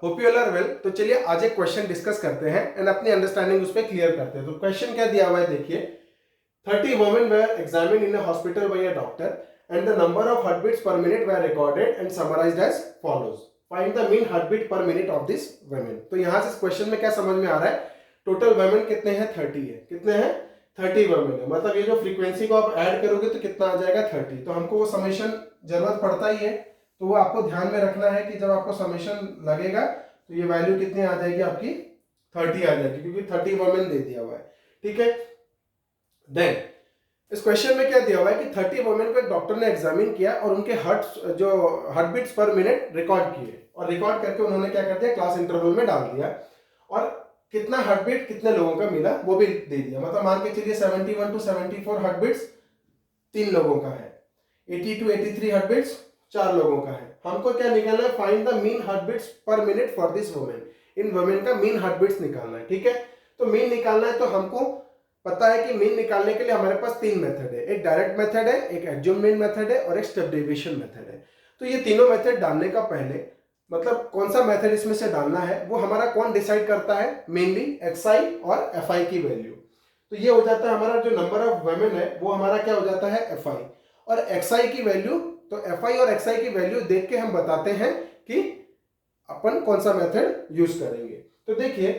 Hope you all are well. तो चलिए आज एक क्वेश्चन डिस्कस करते हैं एंड अपनी अंडरस्टैंडिंग उस पर क्लियर करते हैं। तो क्वेश्चन क्या दिया हुआ है देखिए, 30 women were examined in a hospital by a doctor and the number of heartbeats per minute were recorded and summarized as follows. Find the mean heartbeat per minute of this women. तो यहां से इस question में क्या समझ में आ रहा है, टोटल वुमेन कितने हैं, 30 है। कितने हैं, 30 वुमेन है। मतलब ये जो फ्रीक्वेंसी को आप ऐड करोगे तो कितना आ जाएगा, 30। तो हमको वो समेशन जरूरत पड़ता ही है, तो वो आपको ध्यान में रखना है कि जब आपको समेशन लगेगा तो ये वैल्यू कितनी आ जाएगी, आपकी 30 आ जाएगी, क्योंकि 30 वुमेन दे दिया हुआ है। ठीक है, देन इस क्वेश्चन में क्या दिया हुआ है कि 30 वुमेन को एक डॉक्टर ने एग्जामिन किया और उनके heart beats per minute record किए, और रिकॉर्ड करके उन्होंने क्या कर दिया, क्लास इंटरवल में डाल दिया, और कितना हार्ट बीट कितने लोगों का मिला वो भी दे दिया। मतलब मान के चलिए 71 to 74 हार्ट बीट्स 3 लोगों का है, 80 to 83 हार्ट बीट्स 4 लोगों का है। हमको क्या निकालना है, find the mean heart beats per minute for this women. इन वुमेन का मीन हार्ट बीट्स निकालना है। ठीक है, तो मीन निकालना है तो हमको पता है कि मीन निकालने के लिए हमारे पास 3 मेथड है, एक डायरेक्ट मेथड है, एक एडज्यूम मीन मेथड है और एक स्टेप डेविएशन मेथड है। तो ये तीनों मेथड डालने का पहले मतलब कौन सा मेथड इसमें से डालना है वो हमारा कौन डिसाइड करता है, मेनली एक्सआई और एफआई की वैल्यू। तो ये हो जाता है हमारा जो नंबर ऑफ वुमेन है वो हमारा क्या हो जाता है, एफआई, और एक्सआई की वैल्यू, तो एफआई और एक्सआई की वैल्यू देख के हम बताते हैं कि अपन कौन सा मेथड यूज करेंगे। तो देखिए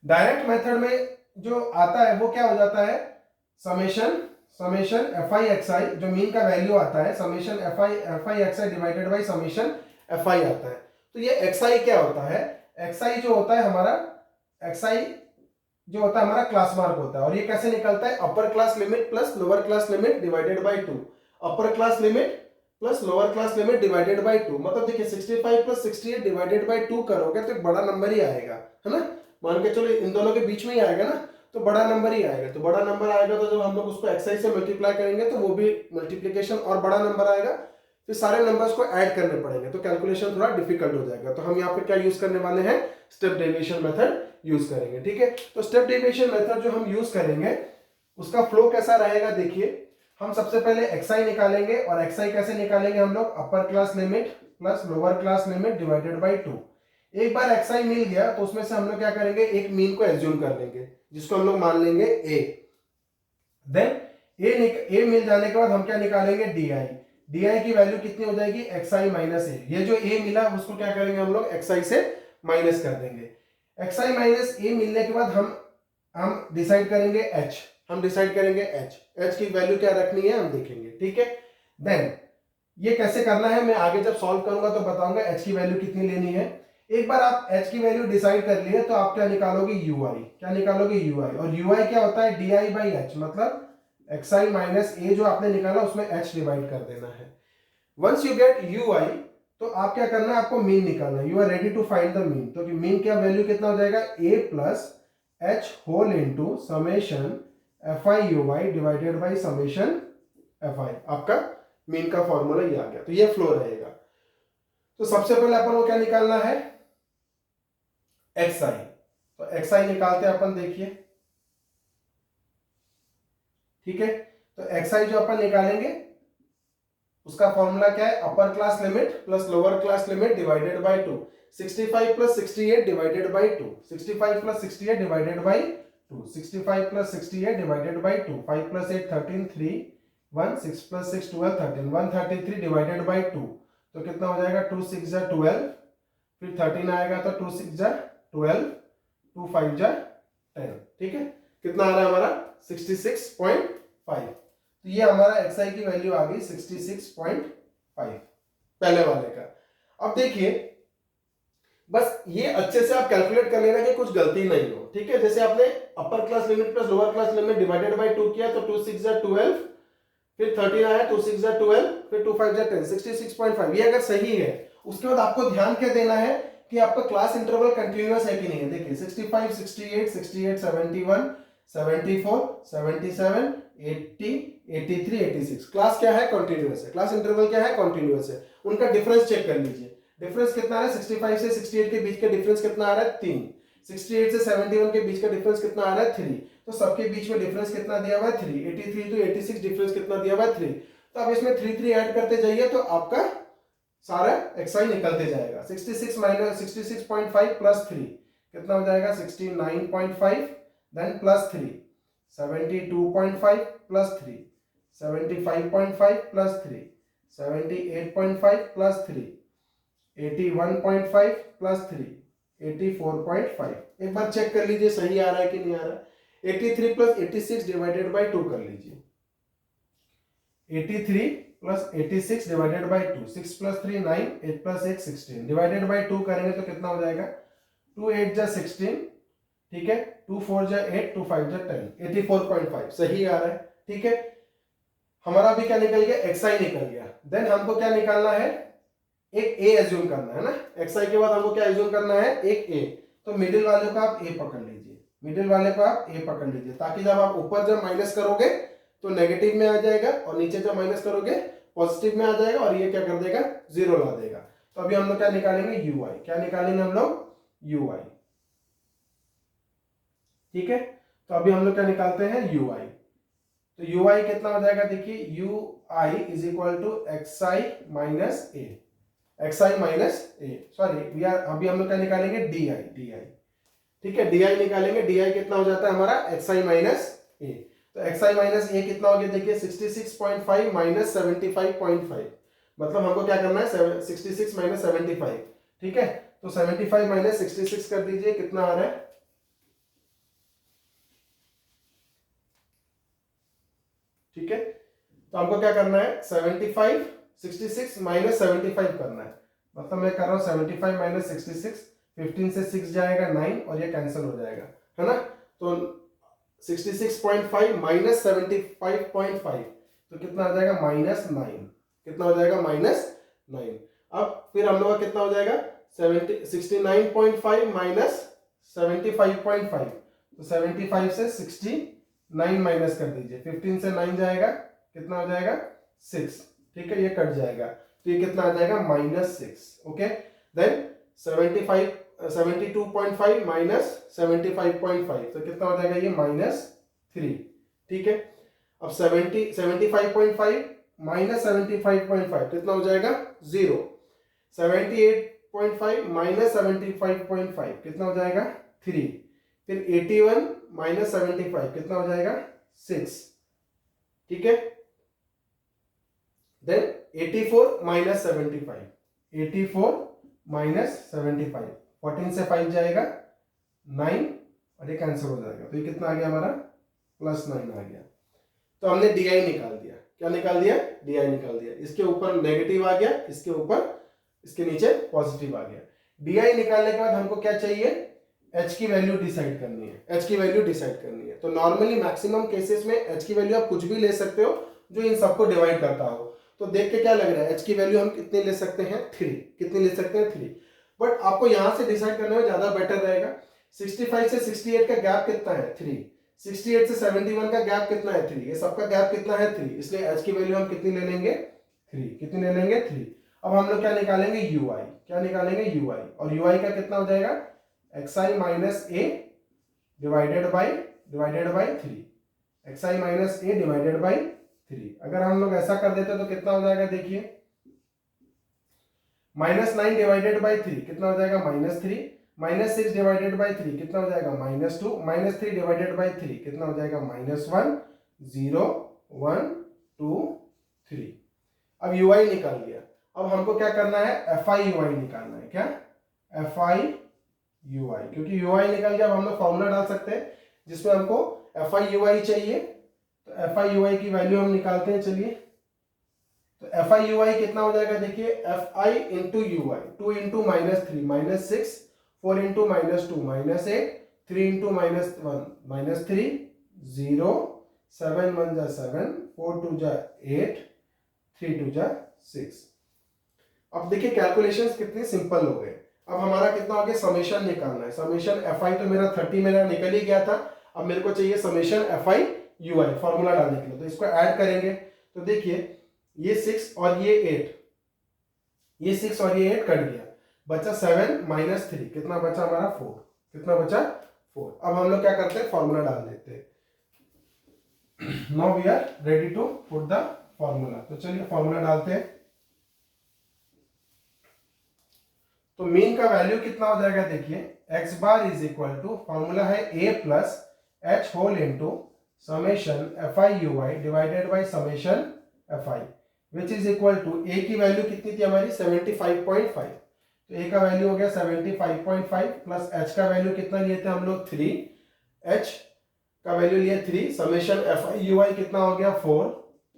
डायरेक्ट मेथड में जो आता है वो क्या हो जाता है, समेशन एफआई एक्सआई, जो मीन का वैल्यू आता है summation FI XI divided by summation FI आता है। तो ये एक्सआई क्या होता है, एक्सआई जो होता है हमारा, एक्सआई जो होता है हमारा क्लास मार्क होता है, और ये कैसे निकलता है, upper class limit plus lower class limit divided by 2, upper class limit plus lower class limit divided by 2। मतलब देखिए 65 प्लस 68 डिवाइडेड बाय 2 करोगे तो एक बड़ा नंबर ही आएगा, है ना। मान के चलो इन दोनों के बीच में ही आएगा ना, तो बड़ा नंबर ही आएगा। तो बड़ा नंबर आएगा तो जब हम लोग उसको एक्सआई से मल्टीप्लाई करेंगे तो वो भी मल्टीप्लिकेशन और बड़ा नंबर आएगा, फिर सारे नंबर्स को ऐड करने पड़ेंगे, तो कैलकुलेशन थोड़ा डिफिकल्ट हो जाएगा। तो हम यहाँ पे क्या यूज करने वाले हैं, स्टेप डेविएशन मेथड यूज करेंगे। ठीक है, तो स्टेप डेविएशन मेथड जो हम यूज करेंगे उसका फ्लो कैसा रहेगा, देखिए हम सबसे पहले एक्सआई निकालेंगे, और एक्सआई कैसे निकालेंगे हम लोग, upper class limit plus lower class limit divided by 2। एक बार एक्सआई मिल गया तो उसमें से हम लोग क्या करेंगे, एक मीन को एज्यूम कर लेंगे जिसको हम लोग मान लेंगे ए। देन ए मिल जाने के बाद हम क्या निकालेंगे, डी की वैल्यू कितनी हो जाएगी, एक्सआई माइनस ए। ये जो ए मिला उसको क्या करेंगे हम लोग, एक्सआई से माइनस कर देंगे। एक्सआई माइनस ए मिलने के बाद हम डिसाइड करेंगे एच, हम डिसाइड करेंगे एच की वैल्यू क्या रखनी है हम देखेंगे। ठीक है, देन ये कैसे करना है मैं आगे जब सॉल्व करूंगा तो बताऊंगा एच की वैल्यू कितनी लेनी है। एक बार आप एच की वैल्यू डिसाइड कर लिए तो आप क्या निकालोगे, यूआई, क्या निकालोगे, यूआई। और यूआई क्या होता है, डीआई बाई एच, मतलब एक्सआई माइनस ए जो आपने निकाला उसमें एच डिवाइड कर देना है। वंस यू गेट यूआई तो आप क्या करना है, आपको मीन निकालना है। You are ready to find the mean. तो मीन क्या वैल्यू कितना हो जाएगा, a plus h whole into summation f i u i divided by summation f i. आपका मीन का फॉर्मूला ये आ गया। तो ये फ्लो रहेगा। तो सबसे पहले अपन को क्या निकालना है, एक्सआई। तो एक्सआई निकालते हैं अपन, देखिए ठीक है। तो एक्सआई जो अपन निकालेंगे उसका फॉर्मूला क्या है, upper class limit plus lower class limit divided by 2, 65 plus 68 divided by 2, 65 plus 68 divided by 2, 65 plus 68 divided by 2, 5 plus 8 13, 3 1, 6 plus 6 12 13, 133 divided by 2। तो कितना हो जाएगा, 2 6 जा 12, फिर 13 आएगा तो 2 6 जा 12, 2 5 जा 10। ठीक है, कितना आ रहा है हमारा 66.5। तो ये हमारा एक्सआई की वैल्यू आ गई 66.5 पहले वाले का। अब देखिए बस ये अच्छे से आप कैलकुलेट कर लेना कि कुछ गलती नहीं हो। ठीक है, जैसे आपने upper class limit plus lower class limit divided by 2 किया तो 2 6 जा 12, फिर 13 आया, 2 6 जा 12, फिर 2 5 जा 10, 66.5। ये अगर सही है उसके बाद आपको ध्यान क्या देना है कि आपका क्लास इंटरवल कंटिन्यूअस है कि नहीं है। देखिए 65 68 68 71 74 77 80 83 86 क्लास क्या है, कॉन्टिन्यूअस है। क्लास इंटरवल क्या है, कॉन्टिन्यूअस है। उनका डिफरेंस चेक कर लीजिए, डिफरेंस कितना आ रहा है, 65 से 68 के बीच का डिफरेंस कितना आ रहा है, 3। 68 से 71 के बीच का डिफरेंस कितना आ रहा है, 3। तो सबके बीच में डिफरेंस कितना दिया हुआ है, 3। 83 टू 86 डिफरेंस कितना दिया हुआ है, 3। तो अब इसमें 3 3 ऐड करते जाइए तो आपका सारा xi निकलते जाएगा। 66 माइनस 66.5 प्लस 3 कितना हो जाएगा 69.5, then plus 3 72.5 plus 3 75.5 plus 3 78.5 plus 3 81.5 plus 3 84.5। एक बार चेक कर लीजिए सही आ रहा है कि नहीं आ रहा है। 83 प्लस 86 डिवाइडेड बाय 2 कर लीजिए। 83 plus 86 divided by 2, 6 plus 3 9, 8 plus 1 16 divided by 2 करेंगे तो कितना हो जाएगा 2 8 जा 16, ठीक है, 2 4 जा 8, 2 5 जा 10, 84.5 सही आ रहा है। ठीक है, हमारा भी क्या निकल गया xi निकल गया। देन हमको क्या निकालना है, एक a एज्यूम करना है ना। xi के बाद हमको क्या एज्यूम करना है, एक a। तो मिडिल वाले को आप a पकड़ लीजिए, मिडिल वाले को आप a पकड़ लीजिए, ताकि जब आप ऊपर जब माइनस करोगे तो नेगेटिव में आ जाएगा और नीचे जब माइनस करोगे पॉजिटिव में आ जाएगा और ये क्या कर देगा, जीरो ला देगा। तो अभी हम लोग क्या निकालेंगे, ui। क्या निकालेंगे हम लोग, ui। ठीक है, तो अभी हम लोग क्या निकालते हैं, ui। तो ui कितना हो जाएगा, देखिए ui is equal to xi minus a, xi minus a, sorry we are, अभी हम लोग क्या निकालेंगे, di। ठीक है, di निकालेंगे। di कितना हो जाता है हमारा, xi माइनस ए। तो xi माइनस ए कितना हो गया, देखिए 66.5 माइनस 75.5, मतलब हमको क्या करना है 66 माइनस 75। ठीक है, तो 75 माइनस 66 कर दीजिए, कितना आ रहा है, ठीक है। तो हमको क्या करना है 75 66 माइनस 75 करना है, मतलब मैं कर रहा हूं 75 माइनस 66, 15 से 6 जाएगा 9 और ये कैंसिल हो जाएगा, है ना। तो 66.5 माइनस 75.5 तो कितना आ जाएगा, माइनस 9। कितना हो जाएगा, माइनस 9। अब फिर हम लोग का कितना हो जाएगा 69.5 माइनस 75.5, तो 75 से 69 माइनस कर दीजिए, 15 से 9 जाएगा, कितना हो जाएगा 6। ठीक है, ये कट जाएगा, तो ये कितना आ जाएगा, माइनस 6। ओके, देन 72.5 माइनस 75.5 तो कितना हो जाएगा, ये माइनस 3। ठीक है, अब 75.5 माइनस 75.5 कितना हो जाएगा, 0। 78.5 माइनस 75.5 कितना हो जाएगा, 3। फिर 81 माइनस 75 कितना हो जाएगा, 6। ठीक है, देन 84 माइनस 75, 84 माइनस 75, 14 से 5 जाएगा 9 और ये कैंसिल हो जाएगा, तो ये कितना आ गया हमारा, प्लस 9 आ गया। तो हमने di निकाल दिया, क्या निकाल दिया, di निकाल दिया। इसके ऊपर नेगेटिव आ गया, इसके ऊपर, इसके नीचे पॉजिटिव आ गया। di निकालने के बाद हमको क्या चाहिए, h की वैल्यू डिसाइड करनी है, h की वैल्यू डिसाइड करनी है। तो नॉर्मली मैक्सिमम केसेस में h की वैल्यू आप कुछ भी ले सकते हो जो इन सबको डिवाइड करता हो। तो देख के क्या लग रहा है, h की वैल्यू हम कितने ले सकते हैं, 3। कितने ले सकते हैं, 3। बट आपको यहां से डिसाइड करने में ज्यादा बेटर रहेगा। 65 से 68 का गैप कितना है, 3। 68 से 71 का गैप कितना है, 3। ये सबका गैप कितना है, 3। इसलिए h की वैल्यू हम कितनी ले लेंगे, 3। कितनी ले लेंगे, 3। अब हम लोग क्या निकालेंगे, ui। क्या निकालेंगे, ui। और ui का कितना हो जाएगा, xi minus A divided by 3। xi minus A divided by 3। अगर हम लोग ऐसा कर देते तो कितना हो जाएगा, देखिए माइनस 9 डिवाइडेड बाई 3 कितना हो जाएगा, माइनस 3। माइनस 6 डिवाइडेड बाई 3 कितना हो जाएगा, माइनस 2। माइनस 3 डिवाइडेड बाई 3 कितना हो जाएगा, माइनस 1। 0 1 2 3। अब ui निकाल लिया। अब हमको क्या करना है, fi ui निकालना है। क्या, fi ui, क्योंकि ui निकाल के अब हम लोग फॉर्मूला डाल सकते हैं जिसमें हमको fi ui चाहिए। तो fi ui की वैल्यू हम निकालते हैं, चलिए। तो fi ui कितना हो जाएगा, देखिए fi into ui, 2 into minus 3 minus 6, 4 into minus 2 minus 8, 3 into minus 1 minus 3, 0, 7 1 जा 7, 4 2 जा 8, 3 2 जा 6। अब देखिए कैलकुलेशंस कितने सिंपल हो गए। अब हमारा कितना हो गया, समेशन निकालना है। समेशन fi तो मेरा 30 मेरा निकल ही गया था। अब मेरे को चाहिए समेशन fi ui, फॉर्मूला डालने के लिए। तो इसको ऐड करेंगे तो देखिए ये 6 और ये 8, ये 6 और ये 8 कट गया, बचा 7 माइनस 3, कितना बचा हमारा, 4। कितना बचा, 4। अब हम लोग क्या करते हैं, फॉर्मूला डाल देते हैं। Now we are ready to put the formula. तो चलिए फॉर्मूला डालते हैं। तो मीन का वैल्यू कितना हो जाएगा देखिए, x bar is equal to, formula है a plus h whole into summation f i u i divided by summation f i, which is equal to a की वैल्यू कितनी थी हमारी 75.5, तो ए का वैल्यू हो गया 75.5 प्लस एच का वैल्यू कितना लिए थे हम लोग 3, एच का वैल्यू लिए 3, समेशन एफ आई यू आई कितना हो गया 4,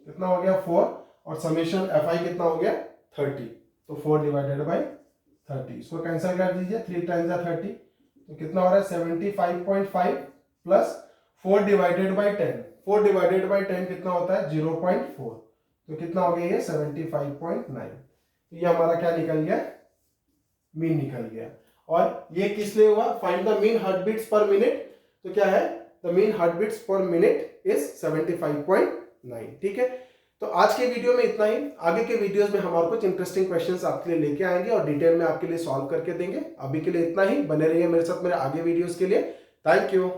कितना हो गया 4, और समेशन एफ आई कितना हो गया 30, तो 4 डिवाइडेड बाई 30, इसको कैंसिल कर दीजिए, 3 टाइम्स 30, तो कितना हो रहा है 75.5 plus 4 divided by 10, 4 divided by 10 कितना होता है 0.4, तो कितना हो गया ये 75.9, तो ये हमारा क्या निकल गया, मीन निकल गया। और ये किस लिए हुआ, find the mean heart beats per minute, तो क्या है, the mean heart beats per minute is 75.9, ठीक है। तो आज के वीडियो में इतना ही, आगे के वीडियोस में हम और कुछ इंटरेस्टिंग क्वेश्चंस आपके लिए लेके आएंगे और डिटेल में आपके लिए सॉल्व करके देंगे। अभी के लिए इतना ही, बने रहिए मेरे साथ मेरे आगे वीडियोस के लिए। Thank you.